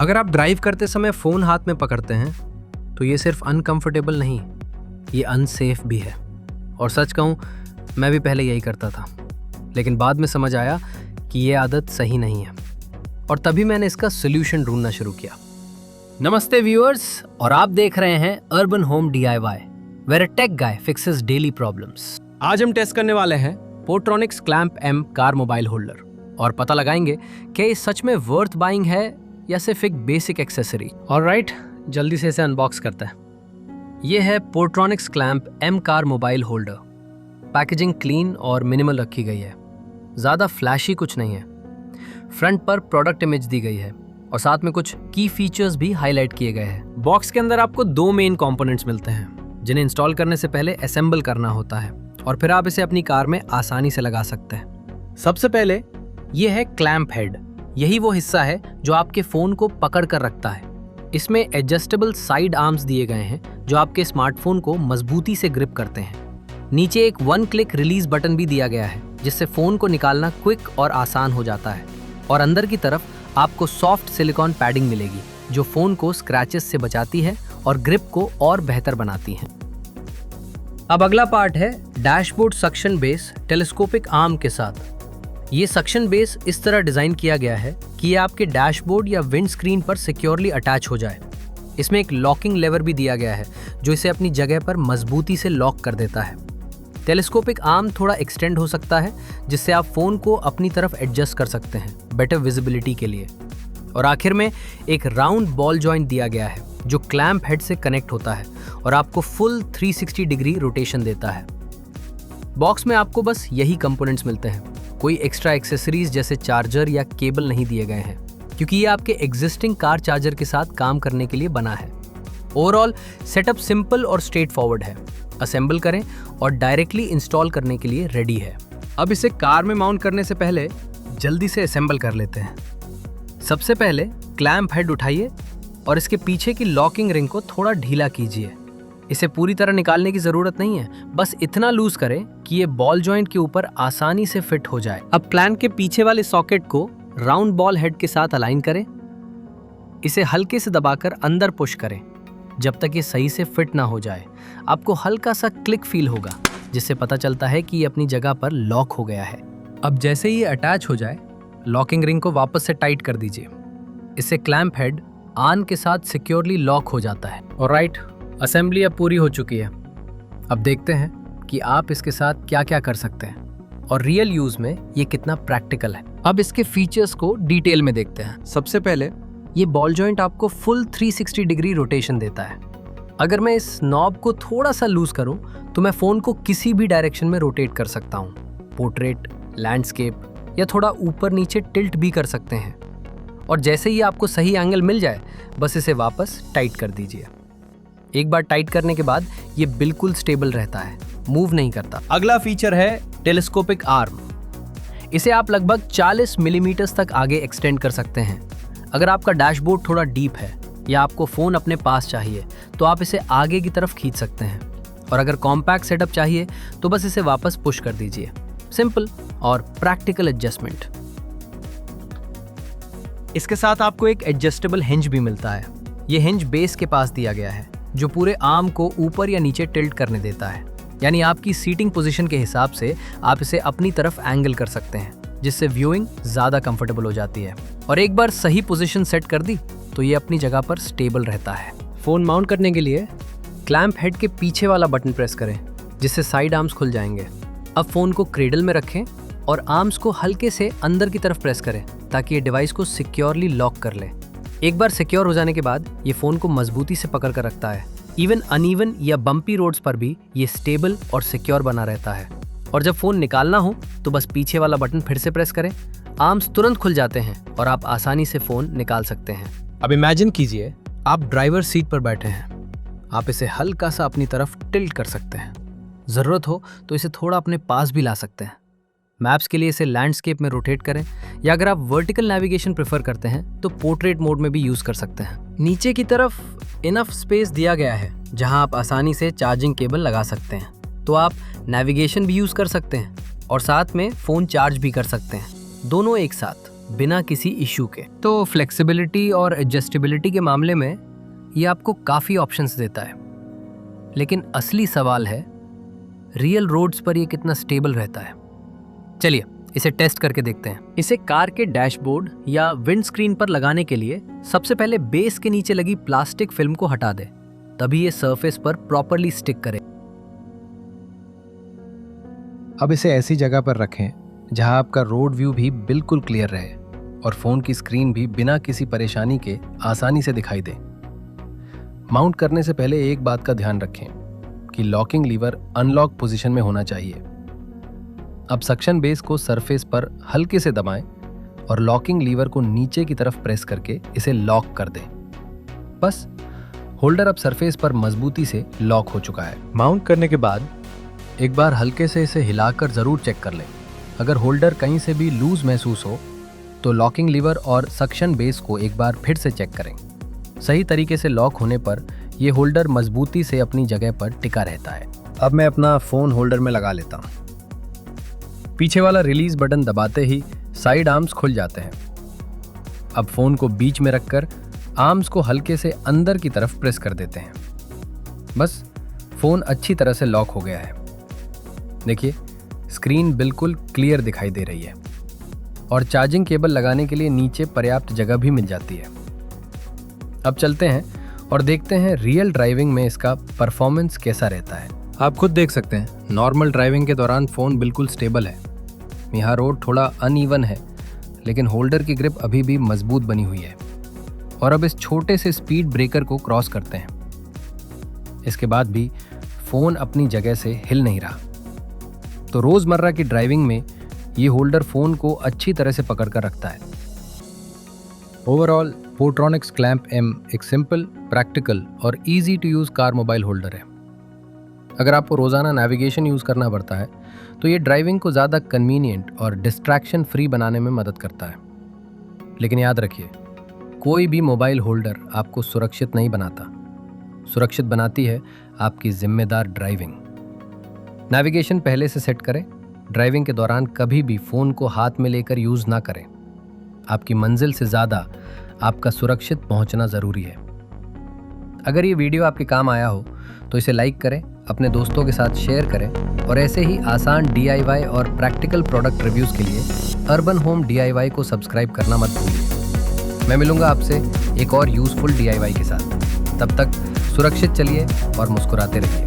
अगर आप ड्राइव करते समय फ़ोन हाथ में पकड़ते हैं तो ये सिर्फ अनकंफर्टेबल नहीं, ये अनसेफ भी है। और सच कहूँ, मैं भी पहले यही करता था, लेकिन बाद में समझ आया कि ये आदत सही नहीं है, और तभी मैंने इसका सोल्यूशन ढूंढना शुरू किया। नमस्ते व्यूअर्स, और आप देख रहे हैं urban home DIY, where a tech guy fixes daily problems. आज हम टेस्ट करने वाले हैं Portronics clamp M car mobile holder, और पता लगाएंगे कि ये सच में वर्थ बाइंग है या सिर्फ एक बेसिक एक्सेसरी। ऑलराइट, जल्दी से इसे अनबॉक्स करते हैं। ये है Portronics clamp M car mobile holder. Packaging clean और मिनिमल रखी गई है, ज़्यादा फ्लैशी कुछ नहीं है। फ्रंट पर प्रोडक्ट इमेज दी गई है और साथ में कुछ की फीचर्स भी हाईलाइट किए गए हैं। बॉक्स के अंदर आपको 2 मेन कंपोनेंट्स मिलते हैं जिन्हें इंस्टॉल करने से पहले असेंबल करना होता है, और फिर आप इसे अपनी कार में आसानी से लगा सकते हैं। सबसे पहले ये है क्लैंप हेड। यही वो हिस्सा है जो आपके फ़ोन को पकड़ कर रखता है। इसमें एडजस्टेबल साइड आर्म्स दिए गए हैं जो आपके स्मार्टफोन को मजबूती से ग्रिप करते हैं। नीचे एक 1 क्लिक रिलीज बटन भी दिया गया है जिससे फ़ोन को निकालना क्विक और आसान हो जाता है। और अंदर की तरफ आपको सॉफ्ट सिलिकॉन पैडिंग मिलेगी जो फ़ोन को स्क्रैचेस से बचाती है और ग्रिप को और बेहतर बनाती है। अब अगला पार्ट है dashboard suction base telescopic arm के साथ। ये सक्शन बेस इस तरह डिज़ाइन किया गया है कि ये आपके डैशबोर्ड या विंड स्क्रीन पर सिक्योरली अटैच हो जाए। इसमें एक लॉकिंग लेवर भी दिया गया है जो इसे अपनी जगह पर मजबूती से लॉक कर देता है। टेलीस्कोपिक आर्म थोड़ा एक्सटेंड हो सकता है जिससे आप फ़ोन को अपनी तरफ एडजस्ट कर सकते हैं बेटर विजिबिलिटी के लिए। और आखिर में एक राउंड बॉल जॉइंट दिया गया है जो क्लैंप हेड से कनेक्ट होता है और आपको फुल 360 डिग्री रोटेशन देता है। बॉक्स में आपको बस यही कंपोनेंट्स मिलते हैं, कोई एक्स्ट्रा एक्सेसरीज जैसे चार्जर या केबल नहीं दिए गए हैं क्योंकि ये आपके एग्जिस्टिंग कार चार्जर के साथ काम करने के लिए बना है। ओवरऑल सेटअप सिंपल और स्ट्रेट फॉरवर्ड है। असेंबल करें और डायरेक्टली इंस्टॉल करने के लिए रेडी है। अब इसे कार में माउंट करने से पहले जल्दी से असेंबल कर लेते हैं। सबसे पहले क्लैंप हेड उठाइए और इसके पीछे की लॉकिंग रिंग को थोड़ा ढीला कीजिए। इसे पूरी तरह निकालने की ज़रूरत नहीं है, बस इतना लूज करें कि ये बॉल जॉइंट के ऊपर आसानी से फिट हो जाए। अब क्लैंप के पीछे वाले सॉकेट को राउंड बॉल हेड के साथ अलाइन करें। इसे हल्के से दबाकर अंदर पुश करें जब तक ये सही से फिट ना हो जाए। आपको हल्का सा क्लिक फील होगा जिससे पता चलता है कि ये अपनी जगह पर लॉक हो गया है। अब जैसे ही ये अटैच हो जाए, लॉकिंग रिंग को वापस से टाइट कर दीजिए। इससे क्लैंप हेड आर्म के साथ सिक्योरली लॉक हो जाता है। ऑलराइट, असेंबली अब पूरी हो चुकी है। अब देखते हैं कि आप इसके साथ क्या क्या कर सकते हैं और रियल यूज में ये कितना प्रैक्टिकल है। अब इसके फीचर्स को डिटेल में देखते हैं। सबसे पहले ये बॉल जॉइंट आपको फुल 360 डिग्री रोटेशन देता है। अगर मैं इस नॉब को थोड़ा सा लूज करूं तो मैं फ़ोन को किसी भी डायरेक्शन में रोटेट कर सकता हूं। पोर्ट्रेट, लैंडस्केप या थोड़ा ऊपर नीचे टिल्ट भी कर सकते हैं। और जैसे ही आपको सही एंगल मिल जाए, बस इसे वापस टाइट कर दीजिए। एक बार टाइट करने के बाद ये बिल्कुल स्टेबल रहता है, मूव नहीं करता। अगला फीचर है टेलीस्कोपिक आर्म। इसे आप लगभग 40 मिलीमीटर तक आगे एक्सटेंड कर सकते हैं। अगर आपका डैशबोर्ड थोड़ा डीप है या आपको फ़ोन अपने पास चाहिए तो आप इसे आगे की तरफ खींच सकते हैं। और अगर कॉम्पैक्ट सेटअप चाहिए तो बस इसे वापस पुश कर दीजिए। सिंपल और प्रैक्टिकल एडजस्टमेंट। इसके साथ आपको एक एडजस्टेबल हिंज भी मिलता है। ये हिंज बेस के पास दिया गया है जो पूरे आर्म को ऊपर या नीचे टिल्ट करने देता है। यानी आपकी सीटिंग पोजीशन के हिसाब से आप इसे अपनी तरफ एंगल कर सकते हैं जिससे व्यूइंग ज़्यादा कंफर्टेबल हो जाती है। और एक बार सही पोजीशन सेट कर दी तो ये अपनी जगह पर स्टेबल रहता है। फ़ोन माउंट करने के लिए क्लैंप हेड के पीछे वाला बटन प्रेस करें जिससे साइड आर्म्स खुल जाएंगे। अब फ़ोन को क्रेडल में रखें और आर्म्स को हल्के से अंदर की तरफ प्रेस करें ताकि ये डिवाइस को सिक्योरली लॉक कर ले। एक बार सिक्योर हो जाने के बाद ये फ़ोन को मजबूती से पकड़ कर रखता है। इवन अनइवन या बम्पी रोड्स पर भी ये स्टेबल और सिक्योर बना रहता है। और जब फ़ोन निकालना हो तो बस पीछे वाला बटन फिर से प्रेस करें। आर्म्स तुरंत खुल जाते हैं और आप आसानी से फ़ोन निकाल सकते हैं। अब इमेजिन कीजिए आप ड्राइवर सीट पर बैठे हैं। आप इसे हल्का सा अपनी तरफ टिल्ट कर सकते हैं। ज़रूरत हो तो इसे थोड़ा अपने पास भी ला सकते हैं। मैप्स के लिए इसे लैंडस्केप में रोटेट करें, या अगर आप वर्टिकल नेविगेशन प्रेफर करते हैं तो पोर्ट्रेट मोड में भी यूज़ कर सकते हैं। नीचे की तरफ इनफ स्पेस दिया गया है जहां आप आसानी से चार्जिंग केबल लगा सकते हैं, तो आप नेविगेशन भी यूज़ कर सकते हैं और साथ में फ़ोन चार्ज भी कर सकते हैं, दोनों एक साथ। बिना किसी इशू के। तो फ्लेक्सिबिलिटी और एडजस्टेबिलिटी के मामले में ये आपको काफ़ी ऑप्शंस देता है। लेकिन असली सवाल है, रियल रोड्स पर ये कितना स्टेबल रहता है। चलिए इसे टेस्ट करके देखते हैं। इसे कार के डैशबोर्ड या विंडस्क्रीन पर लगाने के लिए सबसे पहले बेस के नीचे लगी प्लास्टिक फिल्म को हटा दें, तभी ये सरफेस पर प्रॉपर्ली स्टिक करे। अब इसे ऐसी जगह पर रखें जहां आपका रोड व्यू भी बिल्कुल क्लियर रहे और फ़ोन की स्क्रीन भी बिना किसी परेशानी के आसानी से दिखाई दे। माउंट करने से पहले एक बात का ध्यान रखें कि लॉकिंग लीवर अनलॉक पोजीशन में होना चाहिए। अब सक्शन बेस को सरफेस पर हल्के से दबाएं और लॉकिंग लीवर को नीचे की तरफ प्रेस करके इसे लॉक कर दें। बस, होल्डर अब सरफेस पर मजबूती से लॉक हो चुका है। माउंट करने के बाद एक बार हल्के से इसे हिलाकर ज़रूर चेक कर लें। अगर होल्डर कहीं से भी लूज महसूस हो तो लॉकिंग लीवर और सक्शन बेस को एक बार फिर से चेक करें। सही तरीके से लॉक होने पर यह होल्डर मजबूती से अपनी जगह पर टिका रहता है। अब मैं अपना फ़ोन होल्डर में लगा लेता हूँ। पीछे वाला रिलीज बटन दबाते ही साइड आर्म्स खुल जाते हैं। अब फ़ोन को बीच में रखकर आर्म्स को हल्के से अंदर की तरफ प्रेस कर देते हैं। बस, फ़ोन अच्छी तरह से लॉक हो गया है। देखिए, स्क्रीन बिल्कुल क्लियर दिखाई दे रही है और चार्जिंग केबल लगाने के लिए नीचे पर्याप्त जगह भी मिल जाती है। अब चलते हैं और देखते हैं रियल ड्राइविंग में इसका परफॉर्मेंस कैसा रहता है। आप खुद देख सकते हैं, नॉर्मल ड्राइविंग के दौरान फ़ोन बिल्कुल स्टेबल है। यहाँ रोड थोड़ा अनइवन है, लेकिन होल्डर की ग्रिप अभी भी मजबूत बनी हुई है। और अब इस छोटे से स्पीड ब्रेकर को क्रॉस करते हैं। इसके बाद भी फ़ोन अपनी जगह से हिल नहीं रहा। तो रोज़मर्रा की ड्राइविंग में ये होल्डर फ़ोन को अच्छी तरह से पकड़ कर रखता है। ओवरऑल पोर्ट्रॉनिक्स क्लैंप M एक सिंपल, प्रैक्टिकल और easy to use car mobile holder है। अगर आपको रोज़ाना नेविगेशन यूज़ करना पड़ता है तो ये ड्राइविंग को ज़्यादा कन्वीनियंट और डिस्ट्रैक्शन फ्री बनाने में मदद करता है। लेकिन याद रखिए, कोई भी मोबाइल होल्डर आपको सुरक्षित नहीं बनाता। सुरक्षित बनाती है आपकी जिम्मेदार ड्राइविंग। नेविगेशन पहले से सेट करें। ड्राइविंग के दौरान कभी भी फ़ोन को हाथ में लेकर यूज़ ना करें। आपकी मंजिल से ज़्यादा आपका सुरक्षित पहुंचना ज़रूरी है। अगर ये वीडियो आपके काम आया हो तो इसे लाइक करें, अपने दोस्तों के साथ शेयर करें और ऐसे ही आसान DIY और प्रैक्टिकल प्रोडक्ट रिव्यूज़ के लिए अर्बन होम DIY को सब्सक्राइब करना मत भूलिए। मैं मिलूंगा आपसे एक और यूज़फुल DIY के साथ। तब तक सुरक्षित चलिए और मुस्कुराते रहिए।